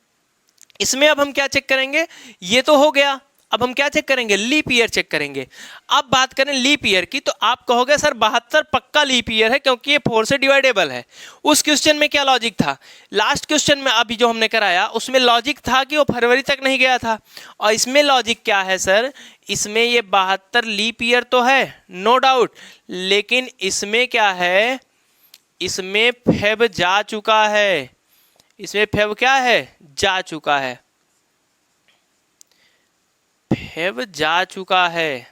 इसमें, अब हम क्या चेक करेंगे, ये तो हो गया, अब हम क्या चेक करेंगे, लीप ईयर चेक करेंगे। अब बात करें लीप ईयर की तो आप कहोगे सर 72 पक्का लीप ईयर है क्योंकि ये 4 से डिवाइडेबल है। उस क्वेश्चन में क्या लॉजिक था, लास्ट क्वेश्चन में अभी जो हमने कराया उसमें लॉजिक था कि वो फरवरी तक नहीं गया था, और इसमें लॉजिक क्या है सर, इसमें ये 72 लीप ईयर तो है नो डाउट, लेकिन इसमें क्या है, इसमें फेब जा चुका है, इसमें फेब क्या है, जा चुका है, फेब जा चुका है,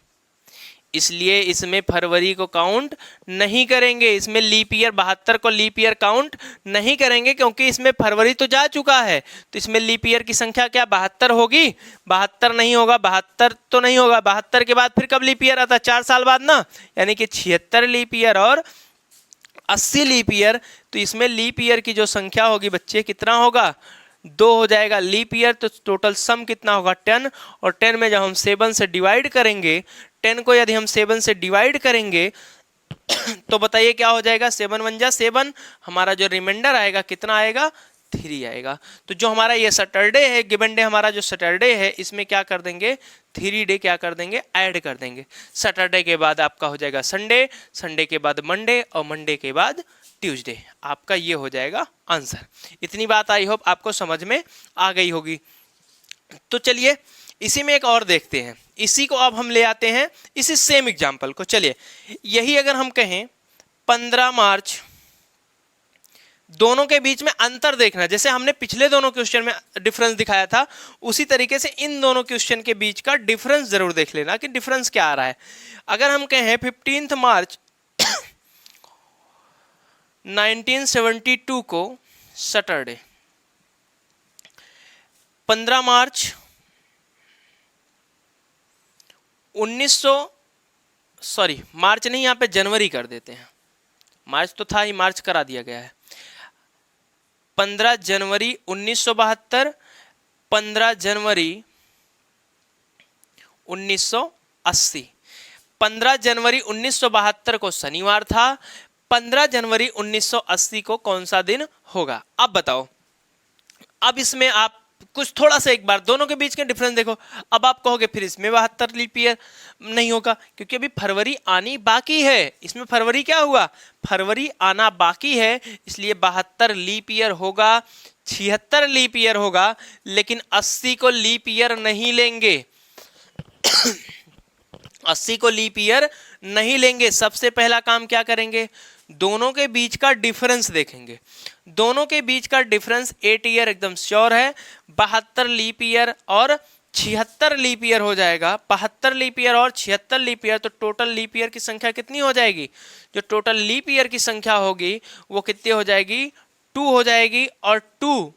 इसलिए इसमें फरवरी को काउंट नहीं करेंगे। इसमें लीप ईयर 72 को लीप ईयर काउंट नहीं करेंगे क्योंकि इसमें फरवरी तो जा चुका है। तो इसमें लीप ईयर की संख्या क्या 72 होगी, 72 नहीं होगा, 72 तो नहीं होगा। 72 के बाद फिर कब लीप ईयर आता है, 4 साल बाद ना, यानी कि 76 लीप ईयर और 80 लीप ईयर। तो इसमें लीप ईयर की जो संख्या होगी बच्चे कितना होगा, 2 हो जाएगा लीप ईयर। तो टोटल सम कितना होगा 10, और 10 में जब हम 7 से डिवाइड करेंगे, 10 को यदि हम 7 से डिवाइड करेंगे तो बताइए क्या हो जाएगा, 7 1 जा 7, हमारा जो रिमाइंडर आएगा कितना आएगा, 3 आएगा। तो जो हमारा ये सैटरडे है, गिवन डे हमारा जो सैटरडे है, इसमें क्या कर देंगे, 3 डे क्या कर देंगे, ऐड कर देंगे। सैटरडे के बाद आपका हो जाएगा संडे, संडे के बाद मंडे, और मंडे के बाद ट्यूसडे। आपका ये हो जाएगा आंसर। इतनी बात आई होप आपको समझ में आ गई होगी। तो चलिए इसी में एक और देखते हैं, इसी को अब हम ले आते हैं इसी सेम एग्जांपल को। चलिए यही अगर हम कहें 15 मार्च, दोनों के बीच में अंतर देखना, जैसे हमने पिछले दोनों क्वेश्चन में डिफरेंस दिखाया था उसी तरीके से इन दोनों क्वेश्चन के बीच का डिफरेंस जरूर देख लेना कि डिफरेंस क्या आ रहा है। अगर हम कहें 15 मार्च 1972 को सैटरडे, 15 मार्च 1900 सॉरी मार्च नहीं, यहाँ पे जनवरी कर देते हैं, मार्च तो था ही, मार्च करा दिया गया है। 15 जनवरी 1972, 15 जनवरी 1980। 15 जनवरी 1972 को शनिवार था, 15 जनवरी 1980 को कौन सा दिन होगा? अब बताओ। अब इसमें आप कुछ थोड़ा सा एक बार दोनों के बीच के डिफरेंस देखो। अब आप कहोगे फिर इसमें 72 लीप ईयर नहीं होगा, क्योंकि अभी फरवरी आनी बाकी है। इसमें फरवरी क्या हुआ? फरवरी आना बाकी है, इसलिए 72 लीप ईयर होगा, 76 लीप ईयर होगा, लेकिन 80 को लीप ईयर नहीं लेंगे। 80 को लीप ईयर नहीं लेंगे। सबसे पहला काम क्या करेंगे? दोनों के बीच का डिफरेंस देखेंगे। दोनों के बीच का डिफरेंस 8 ईयर एकदम श्योर है। 72 लीप ईयर और 76 लीप ईयर हो जाएगा। 72 लीप ईयर और 76 लीप ईयर, तो टोटल लीप ईयर की संख्या कितनी हो जाएगी? जो टोटल लीप ईयर की संख्या होगी वो कितनी हो जाएगी? 2 हो जाएगी। और 2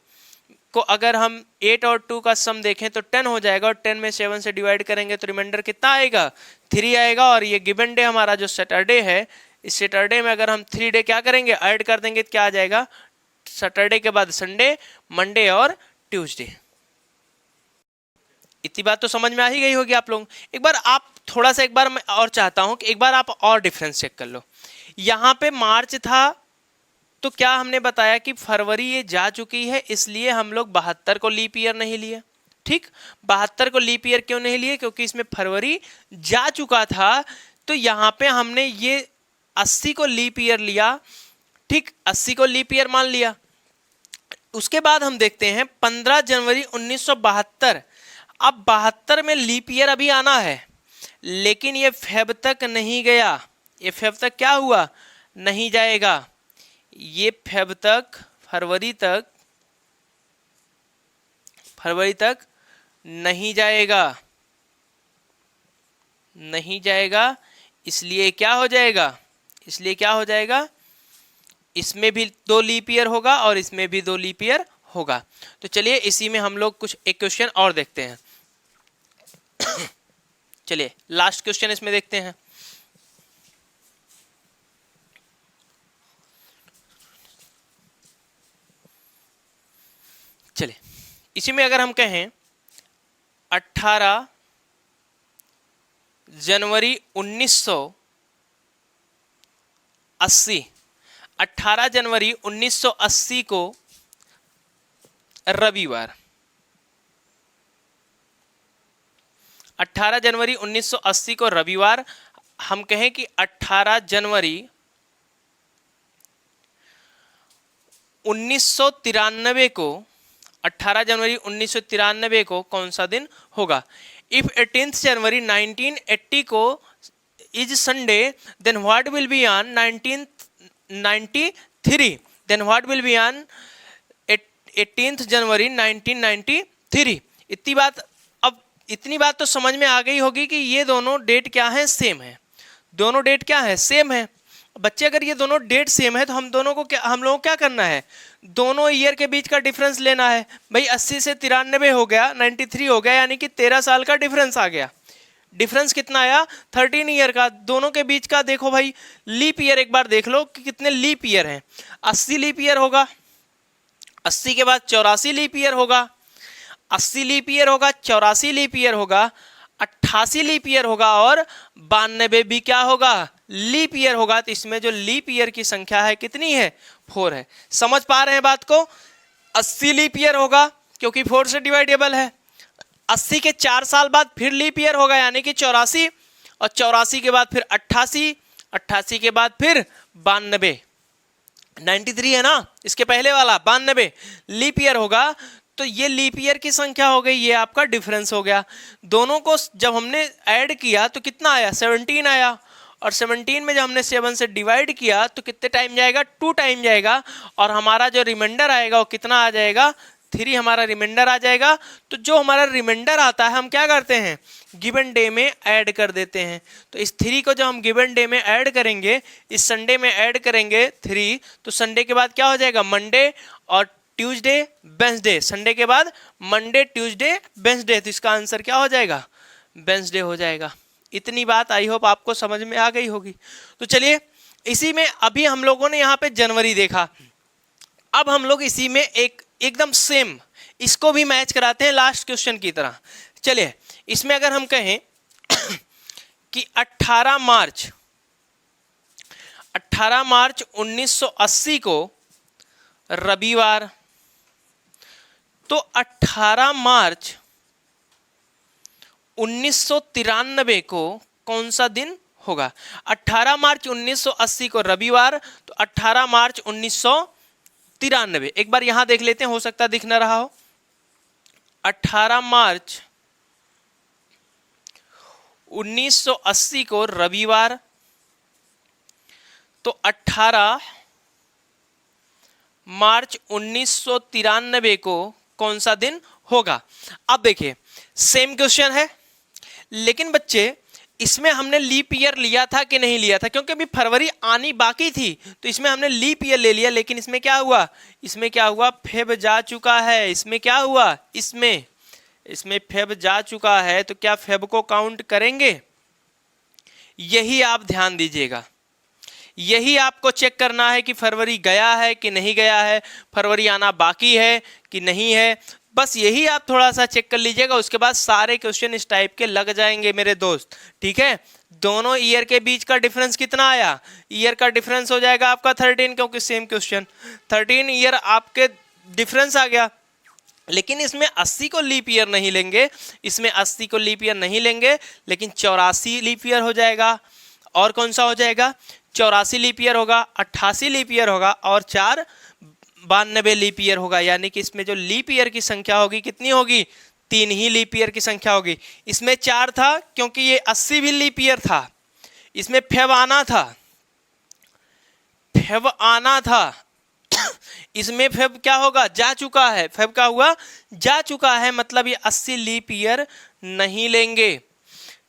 को अगर हम 8 और 2 का सम देखें तो 10 हो जाएगा, और 10 में 7 से डिवाइड करेंगे तो रिमाइंडर कितना आएगा? 3 आएगा। और ये गिवन डे हमारा जो सैटरडे है, इस सैटरडे में अगर हम 3 डे क्या करेंगे? ऐड कर देंगे तो क्या आ जाएगा? सैटरडे के बाद संडे, मंडे और ट्यूसडे। इतनी बात तो समझ में आ ही गई होगी आप लोग। एक बार आप थोड़ा सा, एक बार मैं और चाहता हूं कि एक बार आप और डिफरेंस चेक कर लो। यहां पे मार्च था, तो क्या हमने बताया कि फरवरी ये जा चुकी है, इसलिए हम लोग 72 को लीप ईयर नहीं लिए। ठीक, 72 को लीप ईयर क्यों नहीं लिए? क्योंकि इसमें फरवरी जा चुका था। तो यहाँ पे हमने ये 80 को लीप ईयर लिया। ठीक, 80 को लीप ईयर मान लिया। उसके बाद हम देखते हैं 15 जनवरी 1972। अब 72 में लीप ईयर अभी आना है, लेकिन ये फेब तक नहीं गया। ये फेब तक क्या हुआ? नहीं जाएगा। ये फेब तक, फरवरी तक नहीं जाएगा, नहीं जाएगा। इसलिए क्या हो जाएगा? इसलिए क्या हो जाएगा? इसमें भी 2 लीप ईयर होगा और इसमें भी 2 लीप ईयर होगा। तो चलिए इसी में हम लोग कुछ एक क्वेश्चन और देखते हैं। चलिए लास्ट क्वेश्चन इसमें देखते हैं। चलिए इसी में अगर हम कहें 18 जनवरी 1980, 18 जनवरी 1980 को रविवार, 18 जनवरी 1980 को रविवार, हम कहें कि 18 जनवरी 1993 को, 18 जनवरी 1993 को कौन सा दिन होगा? इफ 18 जनवरी 1980 को is Sunday, then what will be on 1993? Then what will be on 18 January 1993? इतनी बात, अब इतनी बात तो समझ में आ गई होगी कि ये दोनों डेट क्या है? सेम है। दोनों डेट क्या है? सेम है। बच्चे अगर ये दोनों डेट सेम है तो हम लोगों को क्या करना है? दोनों ईयर के बीच का डिफरेंस लेना है। भाई 80 से 93 हो गया, 93 हो गया, यानी कि 13 साल का डिफरेंस आ गया। डिफरेंस कितना आया? 13 ईयर का। दोनों के बीच का देखो भाई, लीप ईयर एक बार देख लो कि कितने लीप ईयर हैं। 80 लीप ईयर होगा, 80 के बाद 84 लीप ईयर होगा, 80 लीप ईयर होगा, 84 लीप ईयर होगा, 88 लीप ईयर होगा, और 92 भी क्या होगा? लीप ईयर होगा। तो इसमें जो लीप ईयर की संख्या है कितनी है? 4 है। समझ पा रहे हैं बात को? 80 लीप ईयर होगा क्योंकि 4 से डिवाइडेबल है। 80 के 4 साल बाद फिर लीप ईयर होगा, यानी कि 84, और 84 के बाद फिर 88, 88 के बाद फिर 92, 93 है ना, इसके पहले वाला 92 लीप ईयर होगा। तो ये लीप ईयर की संख्या हो गई, ये आपका डिफरेंस हो गया। दोनों को जब हमने ऐड किया तो कितना आया? 17 आया। और 17 में जब हमने 7 से डिवाइड किया तो कितने टाइम जाएगा? 2 टाइम जाएगा। और हमारा जो रिमाइंडर आएगा वो कितना आ जाएगा? 3 हमारा रिमाइंडर आ जाएगा। तो जो हमारा रिमाइंडर आता है हम क्या करते हैं? गिवन डे में ऐड कर देते हैं। तो इस 3 को जब हम गिवन डे में ऐड करेंगे, इस संडे में ऐड करेंगे 3, तो संडे के बाद क्या हो जाएगा? मंडे और ट्यूसडे, वेडनेसडे। संडे के बाद मंडे, ट्यूसडे, वेडनेसडे। तो इसका आंसर क्या हो जाएगा? वेडनेसडे हो जाएगा। इतनी बात आई होप आपको समझ में आ गई होगी। तो चलिए इसी में अभी हम लोगों ने यहाँ पे जनवरी देखा। अब हम लोग इसी में एकदम सेम इसको भी मैच कराते हैं लास्ट क्वेश्चन की तरह। चलिए इसमें अगर हम कहें कि 18 18 मार्च 1980 को रविवार, तो 18 मार्च 1993 को कौन सा दिन होगा? 18 मार्च 1980 को रविवार, तो 18 मार्च 1993। एक बार यहां देख लेते हैं, हो सकता दिख ना रहा हो। 18 मार्च 1980 को रविवार, तो 18 मार्च 1993 को कौन सा दिन होगा? अब देखिए सेम क्वेश्चन है, लेकिन बच्चे इसमें हमने लीप ईयर लिया था कि नहीं लिया था? क्योंकि अभी फरवरी आनी बाकी थी, तो इसमें हमने लीप ईयर ले लिया। लेकिन इसमें क्या हुआ? इसमें क्या हुआ? फेब जा चुका है। इसमें क्या हुआ? इसमें फेब जा चुका है, तो क्या फेब को काउंट करेंगे? यही आप ध्यान दीजिएगा, यही आपको चेक करना है कि फरवरी गया है कि नहीं गया है, फरवरी आना बाकी है कि नहीं है। बस यही आप थोड़ा सा चेक कर लीजिएगा, उसके बाद सारे क्वेश्चन इस टाइप के लग जाएंगे मेरे दोस्त। ठीक है, दोनों ईयर के बीच का डिफरेंस कितना आया? ईयर का डिफरेंस हो जाएगा आपका 13, क्योंकि सेम क्वेश्चन 13 ईयर आपके डिफरेंस आ गया। लेकिन इसमें 80 को लीप ईयर नहीं लेंगे, इसमें 80 को लीप ईयर नहीं लेंगे, लेकिन 84 लीप ईयर हो जाएगा। और कौन सा हो जाएगा? 84 लीप ईयर होगा, 88 लीप ईयर होगा, और 4 92 लीप ईयर होगा। यानी कि इसमें जो लीप ईयर की संख्या होगी कितनी होगी? 3 ही लीप ईयर की संख्या होगी। इसमें 4 था क्योंकि ये 80 भी लीप ईयर था। इसमें फेब आना था, फेब आना था। इसमें फेब क्या होगा? जा चुका है। फेब का हुआ जा चुका है, मतलब ये 80 लीप ईयर नहीं लेंगे।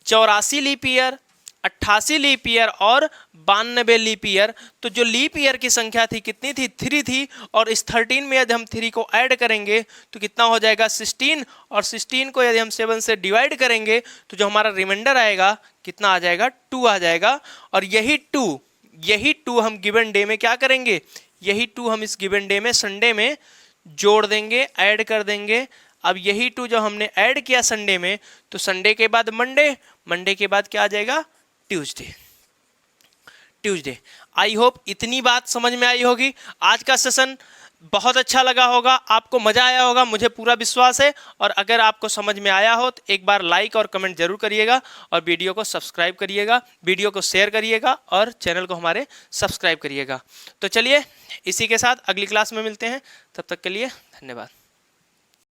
84 लीप ईयर, 88 लीप ईयर और 92 लीप ईयर। तो जो लीप ईयर की संख्या थी कितनी थी? 3 थी। और इस 13 में यदि हम 3 को ऐड करेंगे तो कितना हो जाएगा? 16। और 16 को यदि हम 7 से डिवाइड करेंगे तो जो हमारा रिमाइंडर आएगा कितना आ जाएगा? 2 आ जाएगा। और यही 2 हम गिवन डे में क्या करेंगे? यही 2 हम इस गिवन डे में संडे में जोड़ देंगे, ऐड कर देंगे। अब यही 2 जो हमने ऐड किया संडे में, तो संडे के बाद मंडे, मंडे के बाद क्या आ जाएगा? ट्यूसडे। आई होप इतनी बात समझ में आई होगी। आज का सेशन बहुत अच्छा लगा होगा, आपको मजा आया होगा, मुझे पूरा विश्वास है। और अगर आपको समझ में आया हो तो एक बार लाइक और कमेंट जरूर करिएगा, और वीडियो को सब्सक्राइब करिएगा, वीडियो को शेयर करिएगा, और चैनल को हमारे सब्सक्राइब करिएगा। तो चलिए इसी के साथ अगली क्लास में मिलते हैं, तब तक के लिए धन्यवाद।